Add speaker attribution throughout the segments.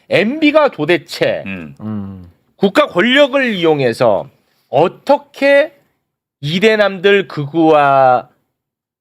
Speaker 1: MB가 도대체 국가 권력을 이용해서 어떻게 이대남들 극우화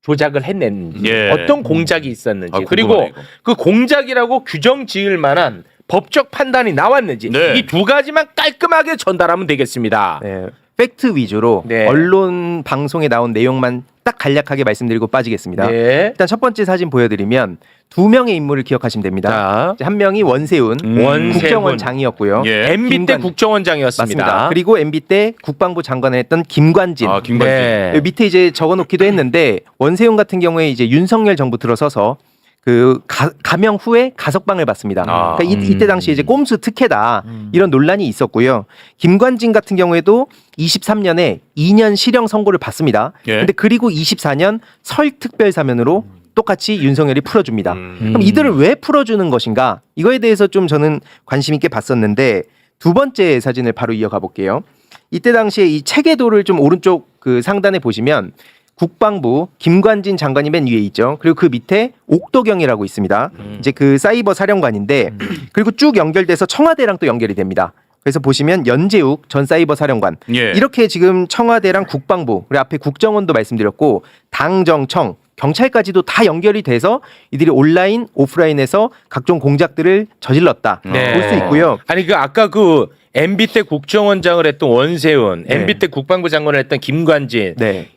Speaker 1: 조작을 해냈는지
Speaker 2: 예.
Speaker 1: 어떤 공작이 있었는지
Speaker 2: 아,
Speaker 1: 그리고
Speaker 2: 궁금하네, 이거.
Speaker 1: 그 공작이라고 규정 지을 만한 법적 판단이 나왔는지
Speaker 2: 네.
Speaker 1: 이 두 가지만 깔끔하게 전달하면 되겠습니다.
Speaker 3: 네, 팩트 위주로
Speaker 1: 네.
Speaker 3: 언론 방송에 나온 내용만 딱 간략하게 말씀드리고 빠지겠습니다.
Speaker 1: 네.
Speaker 3: 일단 첫 번째 사진 보여드리면 두 명의 인물을 기억하시면 됩니다.
Speaker 1: 자,
Speaker 3: 한 명이 원세훈,
Speaker 1: 원세훈.
Speaker 3: 국정원장이었고요.
Speaker 2: 예.
Speaker 1: MB 때
Speaker 3: 김관-
Speaker 1: 국정원장이었습니다.
Speaker 3: 맞습니다. 그리고 MB 때 국방부 장관을 했던 김관진.
Speaker 2: 아, 김관진.
Speaker 1: 네.
Speaker 3: 여기 밑에 이제 적어놓기도 했는데 원세훈 같은 경우에 이제 윤석열 정부 들어서서 그 가명 후에 가석방을 받습니다.
Speaker 2: 아,
Speaker 3: 그러니까 이때 당시 이제 꼼수 특혜다 이런 논란이 있었고요. 김관진 같은 경우에도 23년에 2년 실형 선고를 받습니다.
Speaker 2: 예.
Speaker 3: 근데 그리고 24년 설 특별 사면으로 똑같이 윤석열이 풀어줍니다. 그럼 이들을 왜 풀어주는 것인가? 이거에 대해서 좀 저는 관심 있게 봤었는데 두 번째 사진을 바로 이어가 볼게요. 이때 당시에 이 체계도를 좀 오른쪽 그 상단에 보시면 국방부 김관진 장관이 맨 위에 있죠. 그리고 그 밑에 옥도경이라고 있습니다. 이제 그 사이버 사령관인데 그리고 쭉 연결돼서 청와대랑 또 연결이 됩니다. 그래서 보시면 연재욱 전 사이버 사령관
Speaker 2: 예.
Speaker 3: 이렇게 지금 청와대랑 국방부 그리고 앞에 국정원도 말씀드렸고 당정청 경찰까지도 다 연결이 돼서 이들이 온라인 오프라인에서 각종 공작들을 저질렀다
Speaker 1: 네.
Speaker 3: 볼 수 있고요.
Speaker 1: 아니 그 아까 그 MB 때 국정원장을 했던 원세훈,
Speaker 3: 네.
Speaker 1: MB 때 국방부 장관을 했던 김관진
Speaker 3: 네.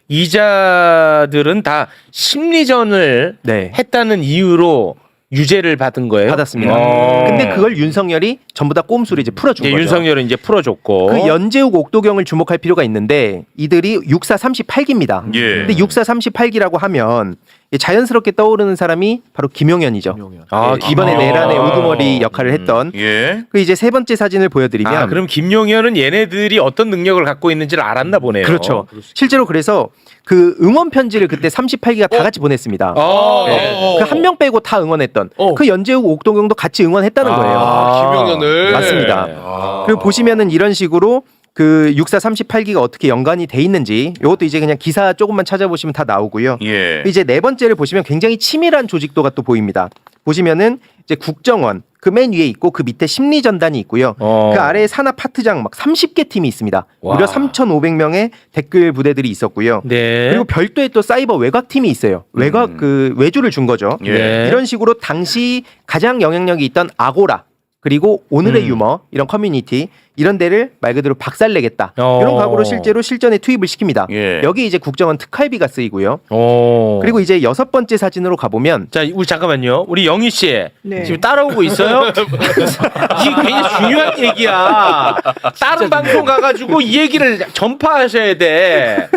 Speaker 1: 이자들은 다 심리전을
Speaker 3: 네.
Speaker 1: 했다는 이유로 유죄를 받은 거예요.
Speaker 3: 받았습니다.
Speaker 1: 어.
Speaker 3: 근데 그걸 윤석열이 전부 다 꼼수로 이제 풀어준
Speaker 1: 이제
Speaker 3: 거죠.
Speaker 1: 윤석열은 이제 풀어줬고.
Speaker 3: 그 연재욱 옥도경을 주목할 필요가 있는데 이들이 육사 38기입니다.
Speaker 2: 예.
Speaker 3: 근데 육사 38기라고 하면 자연스럽게 떠오르는 사람이 바로 김용현이죠.
Speaker 1: 아,
Speaker 3: 이번에
Speaker 1: 김용현.
Speaker 3: 내란의 우두머리 역할을 했던
Speaker 2: 예.
Speaker 3: 그 이제 세 번째 사진을 보여드리면
Speaker 1: 아, 그럼 김용현은 얘네들이 어떤 능력을 갖고 있는지를 알았나 보네요.
Speaker 3: 그렇죠. 실제로 그래서 그 응원 편지를 그때 38기가 다 같이 보냈습니다.
Speaker 1: 어.
Speaker 3: 그 한 명 빼고 다 응원했던
Speaker 1: 어.
Speaker 3: 그 연재욱 옥동경도 같이 응원했다는 거예요.
Speaker 4: 김용현을
Speaker 3: 맞습니다.
Speaker 4: 아.
Speaker 3: 그리고 보시면은 이런 식으로 그 육사 38기가 어떻게 연관이 돼 있는지 이것도 이제 그냥 기사 조금만 찾아보시면 다 나오고요.
Speaker 2: 예.
Speaker 3: 이제 네 번째를 보시면 굉장히 치밀한 조직도가 또 보입니다. 보시면은 이제 국정원 그 맨 위에 있고 그 밑에 심리전단이 있고요.
Speaker 1: 어.
Speaker 3: 그 아래에 산하 파트장 막 30개 팀이 있습니다.
Speaker 1: 와.
Speaker 3: 무려 3,500명의 댓글 부대들이 있었고요.
Speaker 1: 네.
Speaker 3: 그리고 별도의 또 사이버 외곽 팀이 있어요. 외곽 그 외주를 준 거죠.
Speaker 2: 예.
Speaker 1: 네.
Speaker 3: 이런 식으로 당시 가장 영향력이 있던 아고라 그리고 오늘의 유머 이런 커뮤니티 이런 데를 말 그대로 박살내겠다.
Speaker 1: 어.
Speaker 3: 이런 각오로 실제로 실전에 투입을 시킵니다.
Speaker 2: 예.
Speaker 3: 여기 이제 국정원 특활비가 쓰이고요.
Speaker 1: 어.
Speaker 3: 그리고 이제 여섯 번째 사진으로 가보면
Speaker 1: 자, 우리 잠깐만요. 우리 영희 씨
Speaker 5: 네.
Speaker 1: 지금 따라오고 있어요? 이게 굉장히 중요한 얘기야. 다른 방송 가가지고 이 얘기를 전파하셔야 돼.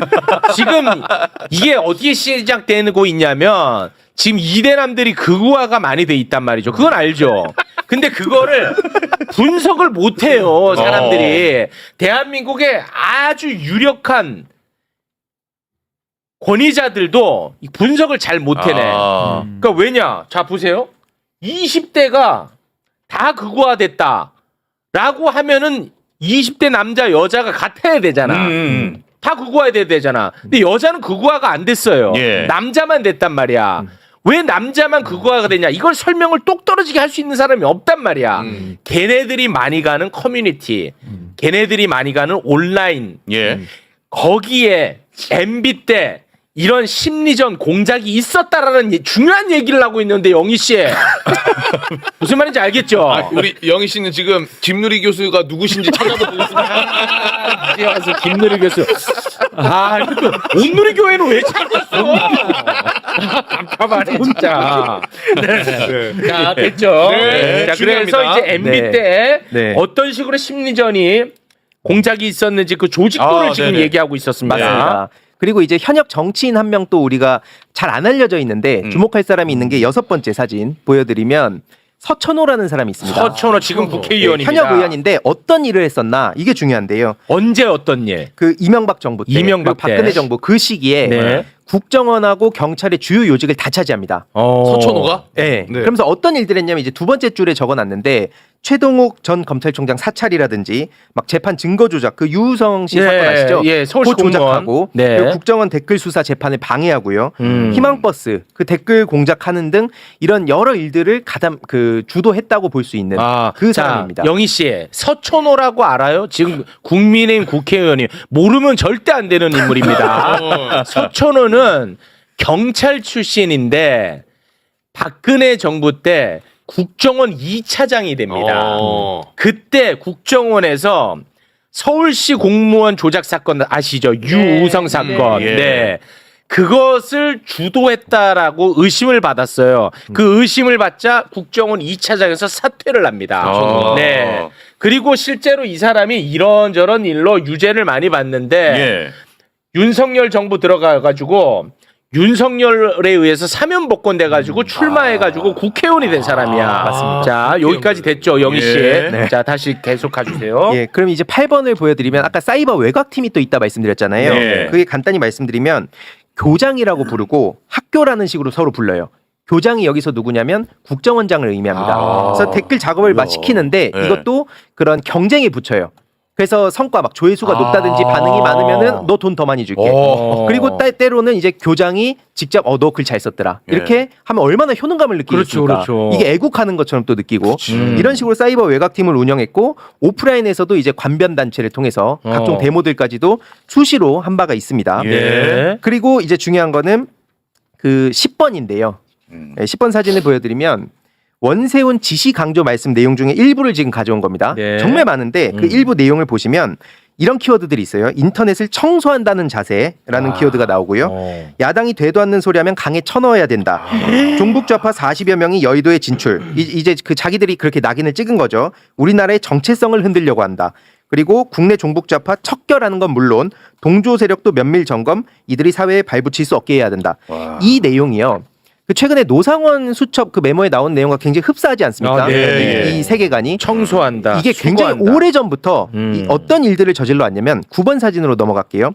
Speaker 1: 지금 이게 어디에 시작되고 있냐면 지금 이대남들이 극우화가 많이 돼 있단 말이죠. 그건 알죠. 근데 그거를 분석을 못 해요, 사람들이. 대한민국의 아주 유력한 권위자들도 이 분석을 잘 못 해내.
Speaker 2: 아.
Speaker 1: 그러니까 왜냐? 자 보세요. 20대가 다 극우화됐다. 라고 하면은 20대 남자 여자가 같아야 되잖아. 다 극우화돼야 되잖아. 근데 여자는 극우화가 안 됐어요.
Speaker 2: 예.
Speaker 1: 남자만 됐단 말이야. 왜 남자만 극우화가 되냐? 이걸 설명을 똑 떨어지게 할 수 있는 사람이 없단 말이야. 걔네들이 많이 가는 커뮤니티, 걔네들이 많이 가는 온라인,
Speaker 2: 예.
Speaker 1: 거기에 MB 때 이런 심리전 공작이 있었다라는 중요한 얘기를 하고 있는데 영희 씨 무슨 말인지 알겠죠?
Speaker 4: 아, 우리 영희 씨는 지금 김누리 교수가 누구신지 찾아보고 있습니다.
Speaker 1: 이제 와서 김누리 교수. 아, 이거 온누리 교회는 왜 찾았어? 답답하네 진짜. 네. 자, 됐죠?
Speaker 4: 네,
Speaker 1: 자,
Speaker 4: 중요합니다.
Speaker 1: 그래서 이제 MB
Speaker 3: 네.
Speaker 1: 때
Speaker 3: 네.
Speaker 1: 어떤 식으로 심리전이 공작이 있었는지 그 조직도를
Speaker 2: 아,
Speaker 1: 지금
Speaker 2: 네네.
Speaker 1: 얘기하고 있었습니다.
Speaker 3: 맞습니다. 그리고 이제 현역 정치인 한 명 또 우리가 잘 안 알려져 있는데 주목할 사람이 있는 게 여섯 번째 사진 보여드리면 서천호라는 사람이 있습니다.
Speaker 1: 서천호 지금 국회의원입니다.
Speaker 3: 현역 의원인데 어떤 일을 했었나 이게 중요한데요.
Speaker 1: 언제 어떤 일?
Speaker 3: 그 이명박 정부 때,
Speaker 1: 이명박
Speaker 3: 그리고 박근혜
Speaker 1: 때.
Speaker 3: 정부 그 시기에
Speaker 1: 네.
Speaker 3: 국정원하고 경찰의 주요 요직을 다 차지합니다.
Speaker 4: 서천호가?
Speaker 3: 네.
Speaker 4: 네.
Speaker 3: 그러면서 어떤 일들 했냐면 이제 두 번째 줄에 적어놨는데 최동욱 전 검찰총장 사찰이라든지 막 재판 증거 조작 그 유우성 씨
Speaker 1: 예,
Speaker 3: 사건 아시죠?
Speaker 1: 예, 서울시
Speaker 3: 그거 조작하고
Speaker 1: 공무원. 네.
Speaker 3: 그리고 국정원 댓글 수사 재판을 방해하고요. 희망버스 그 댓글 공작하는 등 이런 여러 일들을 가담 그 주도했다고 볼 수 있는 그
Speaker 1: 자,
Speaker 3: 사람입니다.
Speaker 1: 영희 씨, 서천호라고 알아요? 지금 국민의힘 국회의원이 모르면 절대 안 되는 인물입니다. 서천호는 경찰 출신인데 박근혜 정부 때 국정원 2차장이 됩니다. 그때 국정원에서 서울시 공무원 조작 사건 아시죠? 유우성 사건.
Speaker 4: 네.
Speaker 1: 네. 그것을 주도했다라고 의심을 받았어요. 그 의심을 받자 국정원 2차장에서 사퇴를 합니다. 네. 그리고 실제로 이 사람이 이런저런 일로 유죄를 많이 받는데
Speaker 2: 예.
Speaker 1: 윤석열 정부 들어가가지고 윤석열에 의해서 사면복권 돼가지고 출마해가지고 국회의원이 된 사람이야.
Speaker 3: 맞습니다.
Speaker 1: 자, 여기까지 됐죠, 영희 씨.
Speaker 2: 예.
Speaker 3: 네.
Speaker 1: 자, 다시 계속 가주세요.
Speaker 3: 예, 그럼 이제 8번을 보여드리면 아까 사이버 외곽팀이 또 있다 말씀드렸잖아요.
Speaker 2: 네.
Speaker 3: 그게 간단히 말씀드리면 교장이라고 부르고 학교라는 식으로 서로 불러요. 교장이 여기서 누구냐면 국정원장을 의미합니다. 그래서 댓글 작업을 막 시키는데
Speaker 2: 네.
Speaker 3: 이것도 그런 경쟁에 붙여요. 그래서 성과 막 조회수가 높다든지 반응이 많으면은 너 돈 더 많이 줄게. 그리고 때로는 이제 교장이 직접 너 글 잘 썼더라. 이렇게 하면 얼마나 효능감을 느끼겠습니까?
Speaker 1: 그렇죠.
Speaker 3: 이게 애국하는 것처럼 또 느끼고 이런 식으로 사이버 외곽팀을 운영했고 오프라인에서도 이제 관변 단체를 통해서 각종 데모들까지도 수시로 한 바가 있습니다.
Speaker 1: 네.
Speaker 3: 그리고 이제 중요한 거는 그 10번인데요. 10번 사진을 보여드리면 원세훈 지시 강조 말씀 내용 중에 일부를 지금 가져온 겁니다.
Speaker 1: 네.
Speaker 3: 정말 많은데 그 일부 내용을 보시면 이런 키워드들이 있어요. 인터넷을 청소한다는 자세라는 키워드가 나오고요. 야당이 되도 않는 소리하면 강에 쳐넣어야 된다. 종북 좌파 40여 명이 여의도에 진출. 이제 그 자기들이 그렇게 낙인을 찍은 거죠. 우리나라의 정체성을 흔들려고 한다. 그리고 국내 종북 좌파 척결하는 건 물론 동조 세력도 면밀 점검, 이들이 사회에 발붙일 수 없게 해야 된다. 이 내용이요. 그 최근에 노상원 수첩 그 메모에 나온 내용과 굉장히 흡사하지 않습니까?
Speaker 1: 네.
Speaker 3: 이 세계관이
Speaker 1: 청소한다.
Speaker 3: 이게 굉장히
Speaker 1: 수거한다.
Speaker 3: 오래 전부터 이 어떤 일들을 저질러 왔냐면 9번 사진으로 넘어갈게요.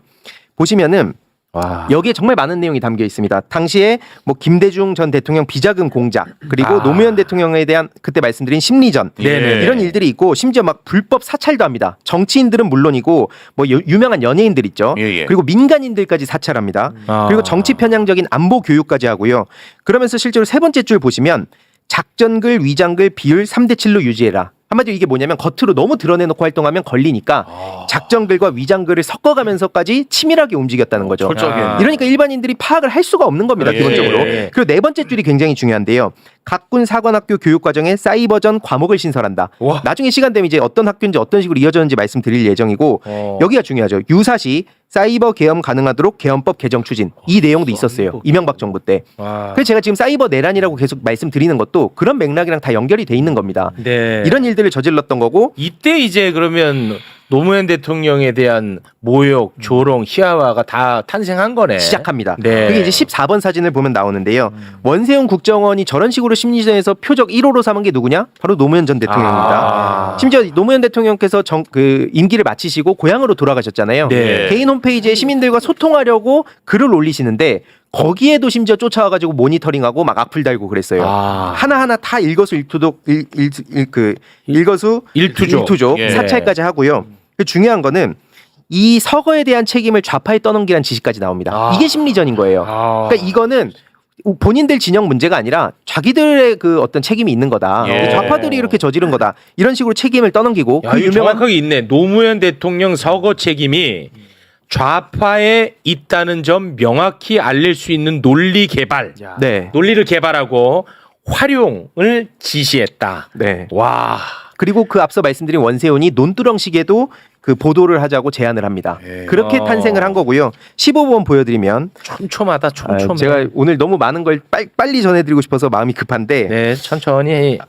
Speaker 3: 보시면은
Speaker 1: 와.
Speaker 3: 여기에 정말 많은 내용이 담겨 있습니다. 당시에 뭐 김대중 전 대통령 비자금 공작 그리고 노무현 대통령에 대한 그때 말씀드린 심리전
Speaker 1: 네네.
Speaker 3: 이런 일들이 있고 심지어 막 불법 사찰도 합니다. 정치인들은 물론이고 뭐 유명한 연예인들 있죠.
Speaker 2: 예.
Speaker 3: 그리고 민간인들까지 사찰합니다. 그리고 정치 편향적인 안보 교육까지 하고요. 그러면서 실제로 세 번째 줄 보시면 작전글, 위장글 비율 3대 7로 유지해라. 한마디로 이게 뭐냐면 겉으로 너무 드러내놓고 활동하면 걸리니까 작전글과 위장글을 섞어가면서까지 치밀하게 움직였다는 거죠. 이러니까 일반인들이 파악을 할 수가 없는 겁니다.
Speaker 2: 예.
Speaker 3: 기본적으로. 그리고 네 번째 줄이 굉장히 중요한데요. 각군 사관학교 교육과정에 사이버전 과목을 신설한다.
Speaker 1: 와.
Speaker 3: 나중에 시간 되면 이제 어떤 학교인지 어떤 식으로 이어졌는지 말씀드릴 예정이고 여기가 중요하죠. 유사시 사이버 계엄 가능하도록 계엄법 개정 추진. 이 내용도 있었어요. 이명박 정부 때. 그래서 제가 지금 사이버 내란이라고 계속 말씀드리는 것도 그런 맥락이랑 다 연결이 돼 있는 겁니다.
Speaker 1: 네.
Speaker 3: 이런 일들을 저질렀던 거고
Speaker 1: 이때 이제 그러면 노무현 대통령에 대한 모욕, 조롱, 희화화가 다 탄생한 거네.
Speaker 3: 시작합니다.
Speaker 1: 네.
Speaker 3: 그게 이제 14번 사진을 보면 나오는데요. 원세훈 국정원이 저런 식으로 심리전에서 표적 1호로 삼은 게 누구냐? 바로 노무현 전 대통령입니다. 심지어 노무현 대통령께서 그 임기를 마치시고 고향으로 돌아가셨잖아요.
Speaker 1: 네.
Speaker 3: 개인 홈페이지에 시민들과 소통하려고 글을 올리시는데 거기에도 심지어 쫓아와가지고 모니터링하고 막 악플 달고 그랬어요. 하나하나 다 일거수 일투족
Speaker 1: 예.
Speaker 3: 사찰까지 하고요. 중요한 거는 이 서거에 대한 책임을 좌파에 떠넘기라는 지시까지 나옵니다. 이게 심리전인 거예요. 그러니까 이거는 본인들 진영 문제가 아니라 자기들의 그 어떤 책임이 있는 거다.
Speaker 1: 예.
Speaker 3: 좌파들이 이렇게 저지른 거다. 이런 식으로 책임을 떠넘기고
Speaker 1: 야,
Speaker 3: 그
Speaker 1: 이거
Speaker 3: 유명한
Speaker 1: 정확하게 있네. 노무현 대통령 서거 책임이 좌파에 있다는 점 명확히 알릴 수 있는 논리 개발.
Speaker 3: 네.
Speaker 1: 논리를 개발하고 활용을 지시했다.
Speaker 3: 네.
Speaker 1: 와.
Speaker 3: 그리고 그 앞서 말씀드린 원세훈이 논두렁식에도 그 보도를 하자고 제안을 합니다. 그렇게 탄생을 한 거고요. 15번 보여드리면
Speaker 1: 촘촘하다. 촘촘해.
Speaker 3: 제가 오늘 너무 많은 걸 빨리 전해드리고 싶어서 마음이 급한데
Speaker 1: 네, 천천히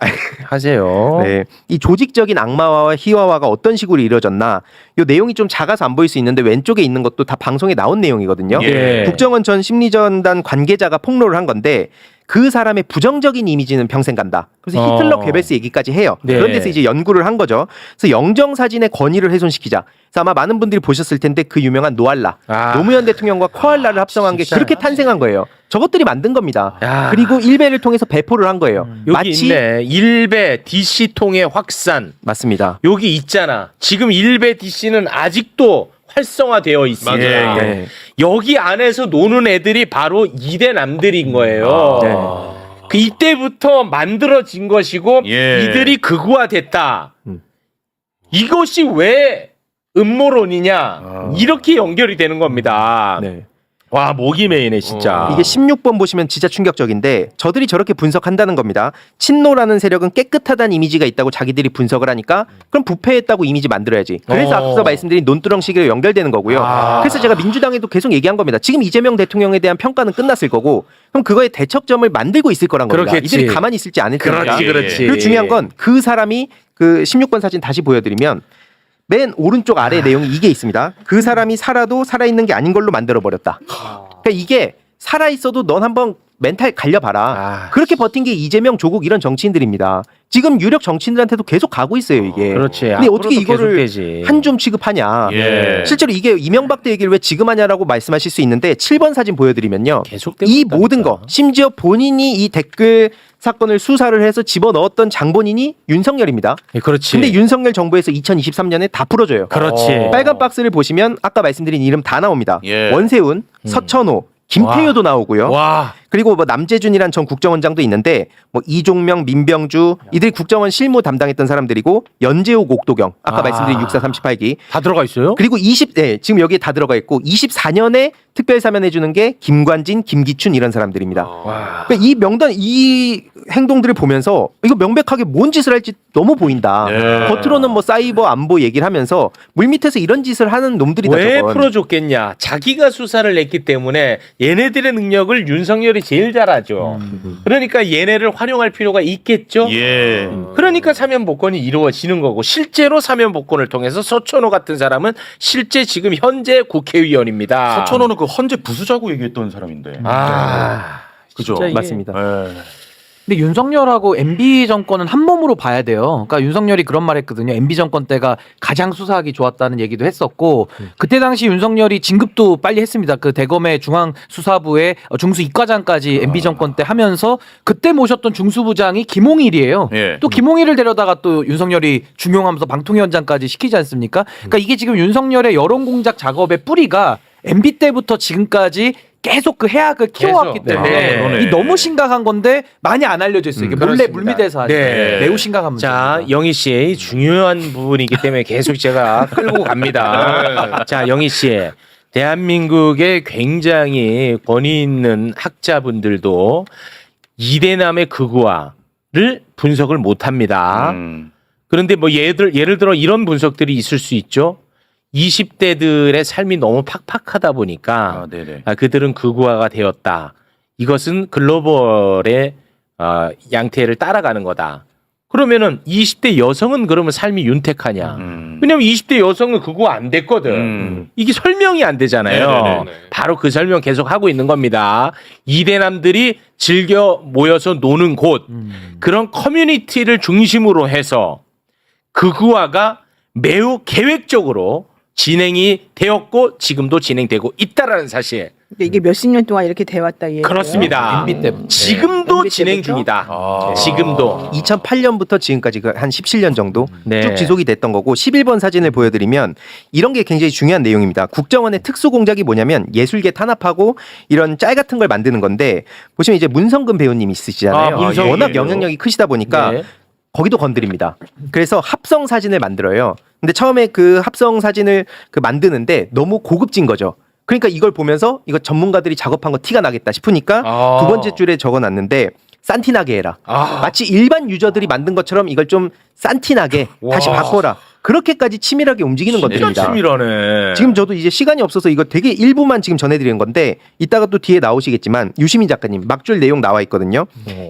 Speaker 1: 하세요.
Speaker 3: 네, 이 조직적인 악마화와 희화화가 어떤 식으로 이루어졌나 이 내용이 좀 작아서 안 보일 수 있는데 왼쪽에 있는 것도 다 방송에 나온 내용이거든요.
Speaker 1: 예.
Speaker 3: 국정원 전 심리전단 관계자가 폭로를 한 건데 그 사람의 부정적인 이미지는 평생 간다. 그래서 히틀러 괴벨스 얘기까지 해요.
Speaker 1: 네.
Speaker 3: 그런 데서 이제 연구를 한 거죠. 그래서 영정 사진의 권위를 훼손시키는 시키자. 그래서 아마 많은 분들이 보셨을 텐데 그 유명한 노알라, 노무현 대통령과 코알라를 합성한 게 그렇게 탄생한 거예요. 저것들이 만든 겁니다. 그리고 일베를 통해서 배포를 한 거예요.
Speaker 1: 여기
Speaker 3: 마치
Speaker 1: 있네. 일베 DC 통의 확산.
Speaker 3: 맞습니다.
Speaker 1: 여기 있잖아. 지금 일베 DC는 아직도 활성화되어 있습니다.
Speaker 4: 맞아요.
Speaker 3: 네.
Speaker 1: 여기 안에서 노는 애들이 바로 이대남들인 거예요.
Speaker 3: 네.
Speaker 1: 그 이때부터 만들어진 것이고
Speaker 4: 예.
Speaker 1: 이들이 극우화됐다. 이것이 왜 음모론이냐? 이렇게 연결이 되는 겁니다.
Speaker 3: 네.
Speaker 1: 와, 목이 메이네 진짜.
Speaker 3: 이게 16번 보시면 진짜 충격적인데 저들이 저렇게 분석한다는 겁니다. 친노라는 세력은 깨끗하다는 이미지가 있다고 자기들이 분석을 하니까 그럼 부패했다고 이미지 만들어야지. 그래서 앞서 말씀드린 논두렁 시기로 연결되는 거고요. 그래서 제가 민주당에도 계속 얘기한 겁니다. 지금 이재명 대통령에 대한 평가는 끝났을 거고 그럼 그거에 대척점을 만들고 있을 거란 겁니다.
Speaker 1: 그렇겠지.
Speaker 3: 이들이 가만히 있을지 않을 테니까.
Speaker 1: 그렇지.
Speaker 3: 그리고 중요한 건 그 사람이 그 16번 사진 다시 보여드리면 맨 오른쪽 아래 내용이 이게 있습니다. 그 사람이 살아도 살아있는 게 아닌 걸로 만들어버렸다. 그러니까 이게 살아있어도 넌 한번 멘탈 갈려봐라. 그렇게 버틴 게 이재명, 조국 이런 정치인들입니다. 지금 유력 정치인들한테도 계속 가고 있어요 이게.
Speaker 1: 그렇지.
Speaker 3: 근데 어떻게 이거를
Speaker 1: 계속되지.
Speaker 3: 한 줌 취급하냐.
Speaker 4: 예.
Speaker 3: 실제로 이게 이명박 때 얘기를 왜 지금 하냐라고 말씀하실 수 있는데 7번 사진 보여드리면요.
Speaker 1: 계속되고
Speaker 3: 이
Speaker 1: 있다니까.
Speaker 3: 모든 거 심지어 본인이 이 댓글 사건을 수사를 해서 집어넣었던 장본인이 윤석열입니다.
Speaker 1: 그렇지.
Speaker 3: 근데 윤석열 정부에서 2023년에 다 풀어줘요.
Speaker 1: 그렇지.
Speaker 3: 빨간 박스를 보시면 아까 말씀드린 이름 다 나옵니다.
Speaker 4: 예.
Speaker 3: 원세훈, 서천호, 김태효도 나오고요.
Speaker 1: 와.
Speaker 3: 그리고 뭐 남재준이란 전 국정원장도 있는데 뭐 이종명, 민병주 이들이 국정원 실무 담당했던 사람들이고 연재욱, 옥도경 아까 말씀드린 6438기
Speaker 1: 다 들어가 있어요?
Speaker 3: 그리고 지금 여기에 다 들어가 있고 24년에 특별 사면해 주는 게 김관진, 김기춘 이런 사람들입니다. 그러니까 이 명단 이 행동들을 보면서 이거 명백하게 뭔 짓을 할지 너무 보인다.
Speaker 4: 네.
Speaker 3: 겉으로는 뭐 사이버 안보 얘기를 하면서 물밑에서 이런 짓을 하는 놈들이다.
Speaker 1: 왜
Speaker 3: 저건.
Speaker 1: 풀어줬겠냐? 자기가 수사를 했기 때문에 얘네들의 능력을 윤석열이 제일 잘하죠. 그러니까 얘네를 활용할 필요가 있겠죠.
Speaker 4: 예.
Speaker 1: 그러니까 사면 복권이 이루어지는 거고 실제로 사면 복권을 통해서 서천호 같은 사람은 실제 지금 현재 국회의원입니다.
Speaker 2: 서천호는 그 헌재 부수자고 얘기했던 사람인데. 그죠?
Speaker 1: 진짜 이게-
Speaker 3: 맞습니다.
Speaker 2: 예.
Speaker 5: 근데 윤석열하고 MB 정권은 한 몸으로 봐야 돼요. 그러니까 윤석열이 그런 말 했거든요. MB 정권 때가 가장 수사하기 좋았다는 얘기도 했었고 그때 당시 윤석열이 진급도 빨리 했습니다. 그 대검의 중앙수사부의 중수 이과장까지 MB 정권 때 하면서 그때 모셨던 중수부장이 김홍일이에요.
Speaker 4: 예.
Speaker 5: 또 김홍일을 데려다가 또 윤석열이 중용하면서 방통위원장까지 시키지 않습니까? 그러니까 이게 지금 윤석열의 여론 공작 작업의 뿌리가 MB 때부터 지금까지 계속 그 해악을 키워왔기
Speaker 1: 계속.
Speaker 5: 때문에
Speaker 1: 네.
Speaker 5: 이 너무 심각한 건데 많이 안 알려져 있어요. 이게 몰래
Speaker 1: 그렇습니다.
Speaker 5: 물밑에서 하죠.
Speaker 1: 네.
Speaker 5: 매우 심각한 문제.
Speaker 1: 자, 영희 씨 중요한 부분이기 때문에 계속 제가 끌고 갑니다. 자, 영희 씨. 대한민국의 굉장히 권위 있는 학자분들도 이대남의 극우화를 분석을 못 합니다. 그런데 뭐 예를 들어 이런 분석들이 있을 수 있죠. 20대들의 삶이 너무 팍팍하다 보니까
Speaker 4: 네네.
Speaker 1: 그들은 극우화가 되었다. 이것은 글로벌의 양태를 따라가는 거다. 그러면은 20대 여성은 그러면 삶이 윤택하냐? 왜냐면 20대 여성은 극우화 안 됐거든. 이게 설명이 안 되잖아요.
Speaker 4: 네네네네.
Speaker 1: 바로 그 설명 계속 하고 있는 겁니다. 이대남들이 즐겨 모여서 노는 곳 그런 커뮤니티를 중심으로 해서 극우화가 매우 계획적으로 진행이 되었고 지금도 진행되고 있다라는 사실.
Speaker 6: 근데 이게 몇십 년 동안 이렇게 돼왔다 이 얘기예요?
Speaker 1: 그렇습니다.
Speaker 5: MB 때부터.
Speaker 1: 지금도
Speaker 6: MB
Speaker 1: 진행
Speaker 6: 때부터?
Speaker 1: 중이다.
Speaker 4: 아.
Speaker 1: 지금도.
Speaker 3: 2008년부터 지금까지 그 한 17년 정도
Speaker 1: 네.
Speaker 3: 쭉 지속이 됐던 거고 11번 사진을 보여드리면 이런 게 굉장히 중요한 내용입니다. 국정원의 특수 공작이 뭐냐면 예술계 탄압하고 이런 짤 같은 걸 만드는 건데 보시면 이제 문성근 배우님 있으시잖아요.
Speaker 1: 문성근
Speaker 3: 워낙
Speaker 1: 배우.
Speaker 3: 영향력이 크시다 보니까
Speaker 1: 네.
Speaker 3: 거기도 건드립니다. 그래서 합성 사진을 만들어요. 근데 처음에 그 합성 사진을 만드는데 너무 고급진 거죠. 그러니까 이걸 보면서 이거 전문가들이 작업한 거 티가 나겠다 싶으니까 두 번째 줄에 적어놨는데 산티나게 해라. 마치 일반 유저들이 만든 것처럼 이걸 좀 산티나게 다시 바꿔라. 그렇게까지 치밀하게 움직이는
Speaker 1: 진짜
Speaker 3: 것들입니다.
Speaker 1: 치밀하네.
Speaker 3: 지금 저도 이제 시간이 없어서 이거 되게 일부만 지금 전해드리는 건데 이따가 또 뒤에 나오시겠지만 유시민 작가님 막줄 내용 나와 있거든요.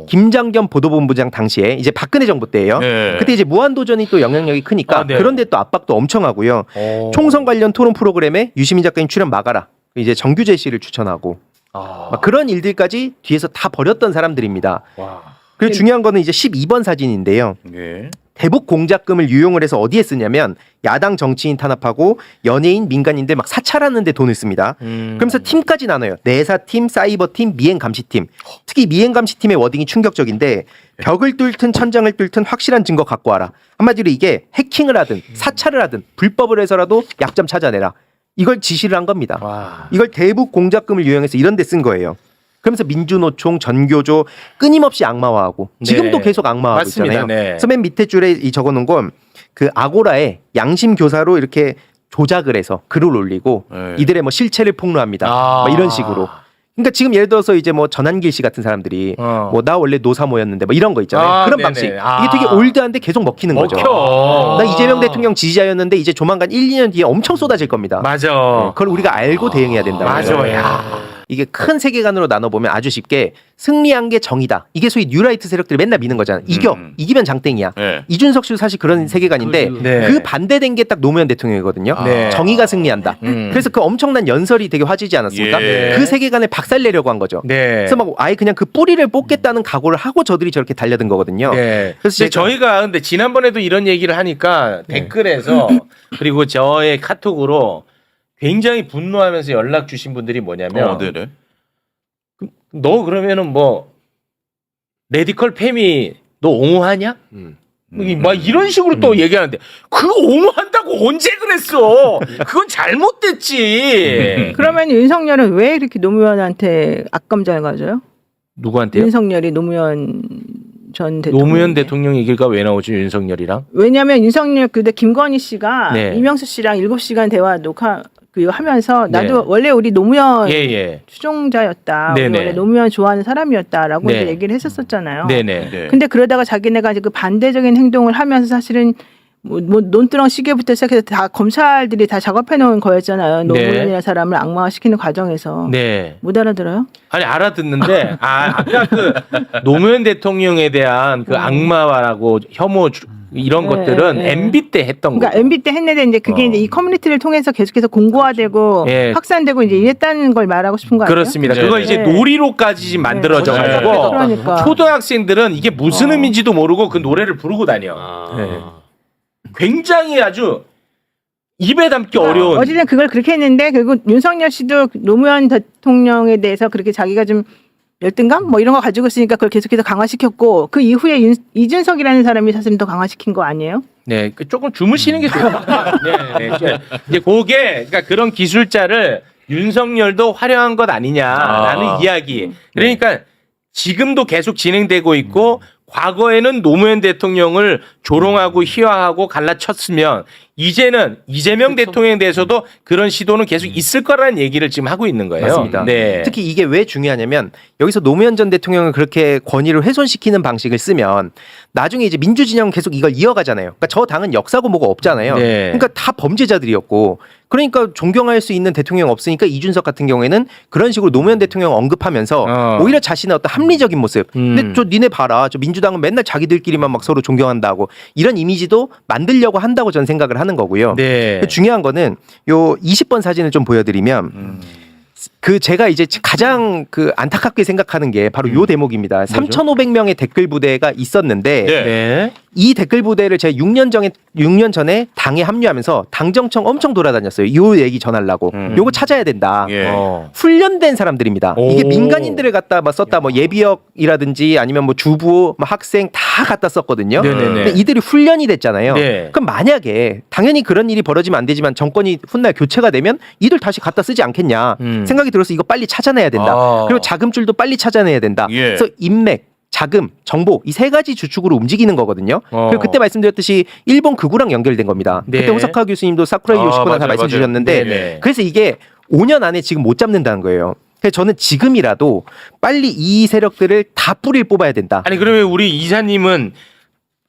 Speaker 3: 김장겸 보도본부장 당시에 이제 박근혜 정부 때예요.
Speaker 4: 네.
Speaker 3: 그때 이제 무한도전이 또 영향력이 크니까
Speaker 1: 네.
Speaker 3: 그런데 또 압박도 엄청 하고요. 총선 관련 토론 프로그램에 유시민 작가님 출연 막아라. 이제 정규재 씨를 추천하고 막 그런 일들까지 뒤에서 다 벌였던 사람들입니다. 그리고 중요한 거는 이제 12번 사진인데요.
Speaker 4: 예.
Speaker 3: 대북 공작금을 유용을 해서 어디에 쓰냐면 야당 정치인 탄압하고 연예인, 민간인들 막 사찰하는 데 돈을 씁니다. 그러면서 팀까지 나눠요. 내사팀, 사이버팀, 미행감시팀. 특히 미행감시팀의 워딩이 충격적인데 벽을 뚫든 천장을 뚫든 확실한 증거 갖고 와라. 한마디로 이게 해킹을 하든 사찰을 하든 불법을 해서라도 약점 찾아내라. 이걸 지시를 한 겁니다.
Speaker 1: 와.
Speaker 3: 이걸 대북 공작금을 유용해서 이런 데 쓴 거예요. 그러면서 민주노총, 전교조 끊임없이 악마화하고 지금도
Speaker 1: 네.
Speaker 3: 계속 악마화하고
Speaker 1: 맞습니다.
Speaker 3: 있잖아요.
Speaker 1: 네.
Speaker 3: 그래서 맨 밑에 줄에 이 적어놓은 건 그 아고라에 양심 교사로 이렇게 조작을 해서 글을 올리고
Speaker 2: 네.
Speaker 3: 이들의 뭐 실체를 폭로합니다. 뭐 이런 식으로. 그러니까 지금 예를 들어서 이제 뭐 전한길 씨 같은 사람들이 뭐 나 원래 노사모였는데 뭐 이런 거 있잖아요. 그런
Speaker 1: 네네.
Speaker 3: 방식. 이게 되게 올드한데 계속 먹히는 거죠.
Speaker 1: 먹혀.
Speaker 3: 나 이재명 대통령 지지자였는데 이제 조만간 1, 2년 뒤에 엄청 쏟아질 겁니다.
Speaker 1: 맞아.
Speaker 3: 그걸 우리가 알고 대응해야 된다.
Speaker 1: 맞아. 야.
Speaker 3: 이게 큰 세계관으로 나눠보면 아주 쉽게 승리한 게 정의다. 이게 소위 뉴라이트 세력들이 맨날 미는 거잖아. 이기면 장땡이야.
Speaker 2: 네.
Speaker 3: 이준석 씨도 사실 그런 세계관인데
Speaker 1: 네.
Speaker 3: 그 반대된 게 딱 노무현 대통령이거든요.
Speaker 1: 네.
Speaker 3: 정의가 승리한다. 그래서 그 엄청난 연설이 되게 화제지 않았습니까?
Speaker 2: 예.
Speaker 3: 그 세계관을 박살내려고 한 거죠.
Speaker 1: 네.
Speaker 3: 그래서 막 아예 그냥 그 뿌리를 뽑겠다는 각오를 하고 저들이 저렇게 달려든 거거든요.
Speaker 1: 네.
Speaker 3: 그래서
Speaker 1: 근데 저희가 근데 지난번에도 이런 얘기를 하니까 댓글에서 그리고 저의 카톡으로 굉장히 분노하면서 연락 주신 분들이 뭐냐면
Speaker 2: 네네.
Speaker 1: 너 그러면은 뭐 레디컬 페미 너 옹호하냐? 막 이런 식으로 또 얘기하는데 그거 옹호한다고 언제 그랬어? 그건 잘못됐지.
Speaker 6: 그러면 윤석열은 왜 이렇게 노무현한테 악감정을 가져요?
Speaker 1: 누구한테요?
Speaker 6: 윤석열이 노무현 전 대통령.
Speaker 1: 노무현 대통령 얘기가 왜 나오죠 윤석열이랑?
Speaker 6: 왜냐하면 윤석열 그때 김건희 씨가
Speaker 1: 네.
Speaker 6: 이명수 씨랑 7시간 대화 녹화 그 하면서 나도
Speaker 1: 네.
Speaker 6: 원래 우리 노무현
Speaker 1: 예예.
Speaker 6: 추종자였다.
Speaker 1: 네네.
Speaker 6: 우리 원래 노무현 좋아하는 사람이었다라고
Speaker 1: 네.
Speaker 6: 이제 얘기를 했었잖아요.
Speaker 1: 네네.
Speaker 2: 네.
Speaker 6: 근데 그러다가 자기네가 이제 그 반대적인 행동을 하면서 사실은 뭐 논두렁 시계부터 시작해서 다 검찰들이 다 작업해 놓은 거였잖아요. 노무현이라는 사람을 악마화시키는 과정에서.
Speaker 1: 네.
Speaker 6: 못 알아들어요?
Speaker 1: 아니 알아듣는데 아까 그 노무현 대통령에 대한 그 악마라고 혐오 이런
Speaker 6: 네,
Speaker 1: 것들은
Speaker 6: 네.
Speaker 1: MB 때 했던
Speaker 6: 그러니까
Speaker 1: 거고.
Speaker 6: MB 때 했는데 이제 그게 이제 이 커뮤니티를 통해서 계속해서 공고화되고
Speaker 1: 예.
Speaker 6: 확산되고 이제 이랬다는 걸 말하고 싶은 거 아니에요?
Speaker 1: 그렇습니다.
Speaker 2: 네.
Speaker 1: 그걸 이제
Speaker 6: 네.
Speaker 1: 놀이로까지 지금 만들어져
Speaker 6: 네.
Speaker 1: 가지고
Speaker 6: 그러니까.
Speaker 1: 초등학생들은 이게 무슨 의미인지도 모르고 그 노래를 부르고 다녀. 네. 굉장히 아주 입에 담기 어려운.
Speaker 6: 어쨌든 그걸 그렇게 했는데 결국 윤석열 씨도 노무현 대통령에 대해서 그렇게 자기가 좀 열등감 뭐 이런 거 가지고 있으니까 그걸 계속해서 강화시켰고 그 이후에 이준석이라는 사람이 사실은 더 강화시킨 거 아니에요?
Speaker 1: 네, 그 조금 주무시는 게 좋다. 네, 네. 이제 그게 그러니까 그런 기술자를 윤석열도 활용한 것 아니냐라는 이야기. 그러니까 지금도 계속 진행되고 있고 과거에는 노무현 대통령을 조롱하고 희화하고 갈라쳤으면 이제는 이재명 대통령에 대해서도 그런 시도는 계속 있을 거라는 얘기를 지금 하고 있는 거예요.
Speaker 3: 맞습니다.
Speaker 1: 네.
Speaker 3: 특히 이게 왜 중요하냐면 여기서 노무현 전 대통령을 그렇게 권위를 훼손시키는 방식을 쓰면 나중에 이제 민주진영은 계속 이걸 이어가잖아요. 그러니까 저 당은 역사고 뭐가 없잖아요.
Speaker 1: 네.
Speaker 3: 그러니까 다 범죄자들이었고 그러니까 존경할 수 있는 대통령 없으니까 이준석 같은 경우에는 그런 식으로 노무현 대통령 언급하면서 오히려 자신의 어떤 합리적인 모습. 근데 저 니네 봐라. 저 민주당은 맨날 자기들끼리만 막 서로 존경한다고 이런 이미지도 만들려고 한다고 저는 생각을 하는 거고요.
Speaker 1: 네.
Speaker 3: 중요한 거는 요 20번 사진을 좀 보여드리면 그 제가 이제 가장 그 안타깝게 생각하는 게 바로 요 대목입니다. 3,500명의 댓글 부대가 있었는데
Speaker 2: 네.
Speaker 1: 네.
Speaker 3: 이 댓글 부대를 제가 6년 전에 당에 합류하면서 당정청 엄청 돌아다녔어요. 요 얘기 전하려고. 요거 찾아야 된다.
Speaker 2: 예.
Speaker 3: 훈련된 사람들입니다.
Speaker 1: 오.
Speaker 3: 이게 민간인들을 갖다 막 썼다. 뭐 예비역이라든지 아니면 뭐 주부, 뭐 학생 다 갖다 썼거든요.
Speaker 1: 네네네.
Speaker 3: 근데 이들이 훈련이 됐잖아요.
Speaker 1: 네.
Speaker 3: 그럼 만약에 당연히 그런 일이 벌어지면 안 되지만 정권이 훗날 교체가 되면 이들 다시 갖다 쓰지 않겠냐 생각이 들어서 이거 빨리 찾아내야 된다. 그리고 자금줄도 빨리 찾아내야 된다.
Speaker 2: 예.
Speaker 3: 그래서 인맥, 자금, 정보 이 세 가지 주축으로 움직이는 거거든요. 그리고 그때 말씀드렸듯이 일본 극우랑 연결된 겁니다.
Speaker 1: 네.
Speaker 3: 그때 호사카 교수님도 사쿠라이 요시코나 다
Speaker 2: 맞아요,
Speaker 3: 말씀
Speaker 2: 맞아요.
Speaker 3: 주셨는데
Speaker 1: 네네.
Speaker 3: 그래서 이게 5년 안에 지금 못 잡는다는 거예요. 그래서 저는 지금이라도 빨리 이 세력들을 다 뿌리를 뽑아야 된다.
Speaker 1: 아니 그러면 우리 이사님은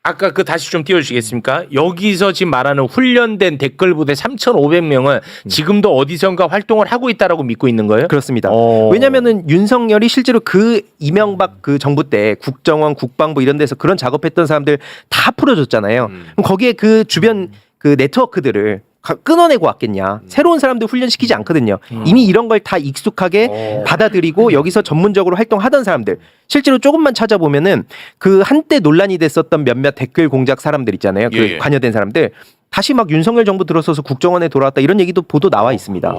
Speaker 1: 아까 그 다시 좀 띄워주시겠습니까? 여기서 지금 말하는 훈련된 댓글 부대 3,500명은 지금도 어디선가 활동을 하고 있다라고 믿고 있는 거예요?
Speaker 3: 그렇습니다.
Speaker 1: 오.
Speaker 3: 왜냐하면은 윤석열이 실제로 그 이명박 그 정부 때 국정원, 국방부 이런 데서 그런 작업했던 사람들 다 풀어줬잖아요. 그럼 거기에 그 주변 그 네트워크들을 끊어내고 왔겠냐. 새로운 사람들 훈련시키지 않거든요. 이미 이런 걸 다 익숙하게 받아들이고 여기서 전문적으로 활동하던 사람들. 실제로 조금만 찾아보면은 그 한때 논란이 됐었던 몇몇 댓글 공작 사람들 있잖아요. 그
Speaker 4: 예.
Speaker 3: 관여된 사람들. 다시 막 윤석열 정부 들어서서 국정원에 돌아왔다 이런 얘기도 보도 나와 있습니다.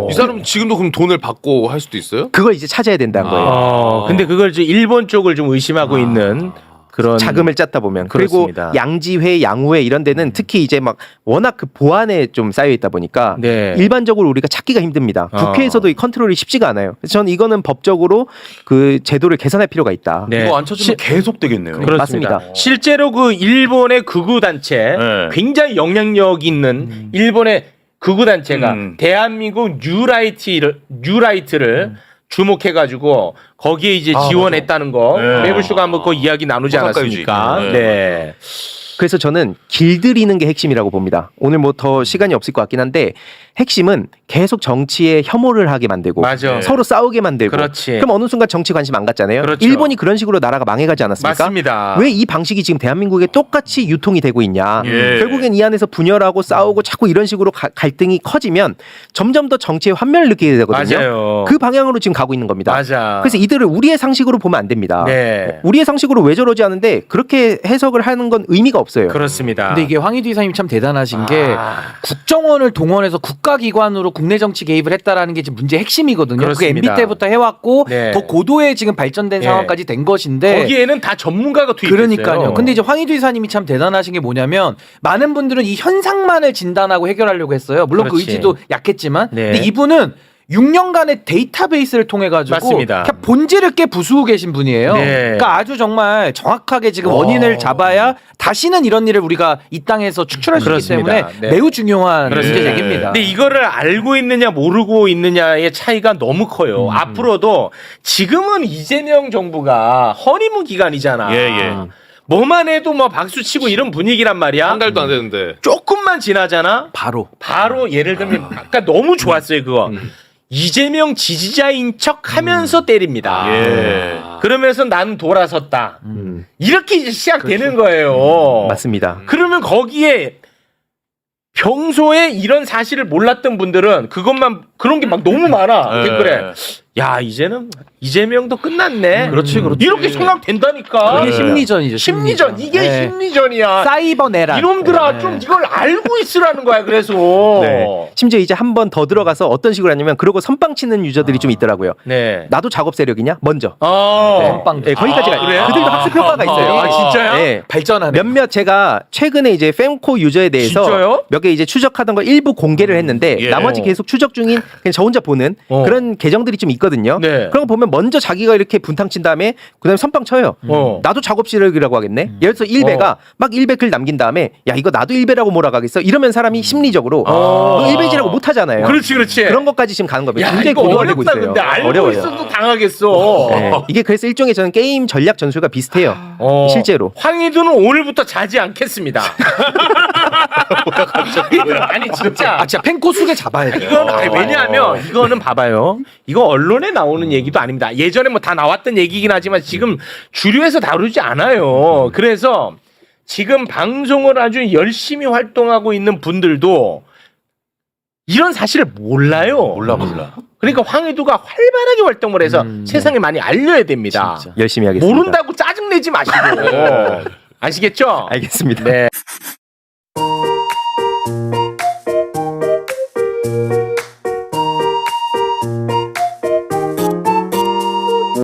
Speaker 4: 이 사람은 지금도 그럼 돈을 받고 할 수도 있어요?
Speaker 3: 그걸 이제 찾아야 된다는 거예요.
Speaker 1: 근데 그걸 이제 일본 쪽을 좀 의심하고 있는 그런
Speaker 3: 자금을 짰다 보면.
Speaker 1: 그렇습니다.
Speaker 3: 그리고 양지회, 양우회 이런 데는 특히 이제 막 워낙 그 보안에 좀 쌓여 있다 보니까
Speaker 1: 네.
Speaker 3: 일반적으로 우리가 찾기가 힘듭니다. 국회에서도 이 컨트롤이 쉽지가 않아요. 그래서 저는 이거는 법적으로 그 제도를 개선할 필요가 있다.
Speaker 1: 네.
Speaker 2: 이거 안 찾으면 계속 되겠네요.
Speaker 1: 그렇습니다.
Speaker 3: 맞습니다.
Speaker 1: 실제로 그 일본의 극우 단체
Speaker 2: 네.
Speaker 1: 굉장히 영향력 있는 일본의 극우 단체가 대한민국 뉴라이트를 주목해가지고 거기에 이제 지원했다는 거
Speaker 2: 네.
Speaker 1: 매불쇼가 한번 그 이야기 나누지
Speaker 2: 호사카유지.
Speaker 1: 않았습니까?
Speaker 2: 네.
Speaker 1: 네.
Speaker 3: 그래서 저는 길들이는 게 핵심이라고 봅니다. 오늘 뭐 더 시간이 없을 것 같긴 한데 핵심은 계속 정치에 혐오를 하게 만들고
Speaker 1: 맞아.
Speaker 3: 서로 싸우게 만들고
Speaker 1: 그렇지.
Speaker 3: 그럼 어느 순간 정치 관심 안 갖잖아요.
Speaker 1: 그렇죠.
Speaker 3: 일본이 그런 식으로 나라가 망해가지 않았습니까?
Speaker 1: 맞습니다.
Speaker 3: 왜 이 방식이 지금 대한민국에 똑같이 유통이 되고 있냐.
Speaker 2: 예.
Speaker 3: 결국엔 이 안에서 분열하고 싸우고 자꾸 이런 식으로 갈등이 커지면 점점 더 정치의 환멸을 느끼게 되거든요.
Speaker 1: 맞아요.
Speaker 3: 그 방향으로 지금 가고 있는 겁니다.
Speaker 1: 맞아.
Speaker 3: 그래서 이들을 우리의 상식으로 보면 안 됩니다.
Speaker 1: 네.
Speaker 3: 우리의 상식으로 왜 저러지 않은데 그렇게 해석을 하는 건 의미가 없어요.
Speaker 1: 그렇습니다.
Speaker 5: 근데 이게 황희두 이사님 참 대단하신 게 국정원을 동원해서 국가기관으로 국내 정치 개입을 했다라는 게 지금 문제의 핵심이거든요. 그게
Speaker 1: 그렇습니다.
Speaker 5: MB 때부터 해왔고
Speaker 1: 네.
Speaker 5: 더 고도의 지금 발전된
Speaker 1: 네.
Speaker 5: 상황까지 된 것인데
Speaker 1: 거기에는 다 전문가가 투입됐어요.
Speaker 5: 그러니까요. 근데 이제 황희두 이사님이 참 대단하신 게 뭐냐면 많은 분들은 이 현상만을 진단하고 해결하려고 했어요. 물론 그
Speaker 1: 그렇지.
Speaker 5: 의지도 약했지만
Speaker 1: 네.
Speaker 5: 근데 이분은 6년간의 데이터베이스를 통해 가지고
Speaker 1: 맞습니다.
Speaker 5: 그냥 본질을 깨 부수고 계신 분이에요.
Speaker 1: 네.
Speaker 5: 그러니까 아주 정말 정확하게 지금 원인을 잡아야 다시는 이런 일을 우리가 이 땅에서 축출할 수 있기
Speaker 1: 그렇습니다.
Speaker 5: 때문에
Speaker 1: 네.
Speaker 5: 매우 중요한
Speaker 1: 그렇습니다.
Speaker 5: 문제 제기입니다.
Speaker 1: 근데 이거를 알고 있느냐 모르고 있느냐의 차이가 너무 커요. 앞으로도 지금은 이재명 정부가 허니문 기간이잖아.
Speaker 2: 예, 예.
Speaker 1: 뭐만 해도 뭐 박수 치고 이런 분위기란 말이야.
Speaker 4: 한 달도 안 되는데.
Speaker 1: 조금만 지나잖아.
Speaker 5: 바로
Speaker 1: 예를 들면 아까 너무 좋았어요 그거. 이재명 지지자인 척 하면서 때립니다.
Speaker 2: 예.
Speaker 1: 그러면서 나는 돌아섰다. 이렇게 이제 시작되는 거예요.
Speaker 3: 맞습니다.
Speaker 1: 그러면 거기에 평소에 이런 사실을 몰랐던 분들은 그것만 그런 게 막 너무 많아.
Speaker 2: 예.
Speaker 1: 댓글에 야 이제는 이재명도 끝났네.
Speaker 5: 그렇지, 그렇지.
Speaker 1: 이렇게 생각된다니까.
Speaker 5: 그게 심리전이죠.
Speaker 1: 심리전 이게
Speaker 5: 네.
Speaker 1: 심리전이야.
Speaker 5: 사이버 내란.
Speaker 1: 이놈들아
Speaker 5: 네.
Speaker 1: 좀 이걸 알고 있으라는 거야. 그래서
Speaker 3: 네. 심지어 이제 한 번 더 들어가서 어떤 식으로 하냐면 그러고 선빵 치는 유저들이 좀 있더라고요.
Speaker 1: 네.
Speaker 3: 나도 작업 세력이냐? 먼저.
Speaker 5: 선빵.
Speaker 3: 네, 거기까지 가요.
Speaker 1: 그래요?
Speaker 3: 그들도 학습 효과가 있어요.
Speaker 1: 아, 진짜요?
Speaker 3: 네.
Speaker 5: 발전하네.
Speaker 3: 몇몇 제가 최근에 이제 fem코 유저에 대해서
Speaker 1: 진짜요?
Speaker 3: 몇 개 이제 추적하던 거 일부 공개를 했는데
Speaker 2: 예.
Speaker 3: 나머지 계속 추적 중인 그냥 저 혼자 보는 그런 계정들이 좀 있거든요.
Speaker 1: 네.
Speaker 3: 그런 거 보면 먼저 자기가 이렇게 분탕 친 다음에 그다음에 선빵 쳐요. 나도 작업 시력이라고 하겠네. 예를 들어서 일베가 막 일베 글 남긴 다음에 야 이거 나도 일베라고 몰아가겠어. 이러면 사람이 심리적으로 너 일베지라고 못 하잖아요.
Speaker 1: 그렇지 그렇지.
Speaker 3: 그런 것까지 지금 가는 겁니다.
Speaker 1: 야
Speaker 3: 굉장히
Speaker 1: 이거
Speaker 3: 고도화되고
Speaker 1: 어렵다.
Speaker 3: 있어요.
Speaker 1: 근데 알고
Speaker 3: 어려워요.
Speaker 1: 있어도 당하겠어.
Speaker 3: 네. 이게 그래서 일종의 저는 게임 전략 전술과 비슷해요. 실제로.
Speaker 1: 황희두는 오늘부터 자지 않겠습니다. 아니 진짜.
Speaker 5: 아 진짜 펜코 속에 잡아야 돼.
Speaker 1: 이건 왜냐하면 이거는 봐봐요. 이거 언론에 나오는 얘기도 아닙니다. 예전에 뭐 다 나왔던 얘기긴 하지만 지금 주류에서 다루지 않아요. 그래서 지금 방송을 아주 열심히 활동하고 있는 분들도 이런 사실을 몰라요.
Speaker 2: 몰라.
Speaker 1: 그러니까 황희두가 활발하게 활동을 해서 세상에 많이 알려야 됩니다.
Speaker 5: 진짜.
Speaker 3: 열심히 하겠습니다.
Speaker 1: 모른다고 짜증내지 마시고. 아시겠죠?
Speaker 3: 알겠습니다.
Speaker 1: 네.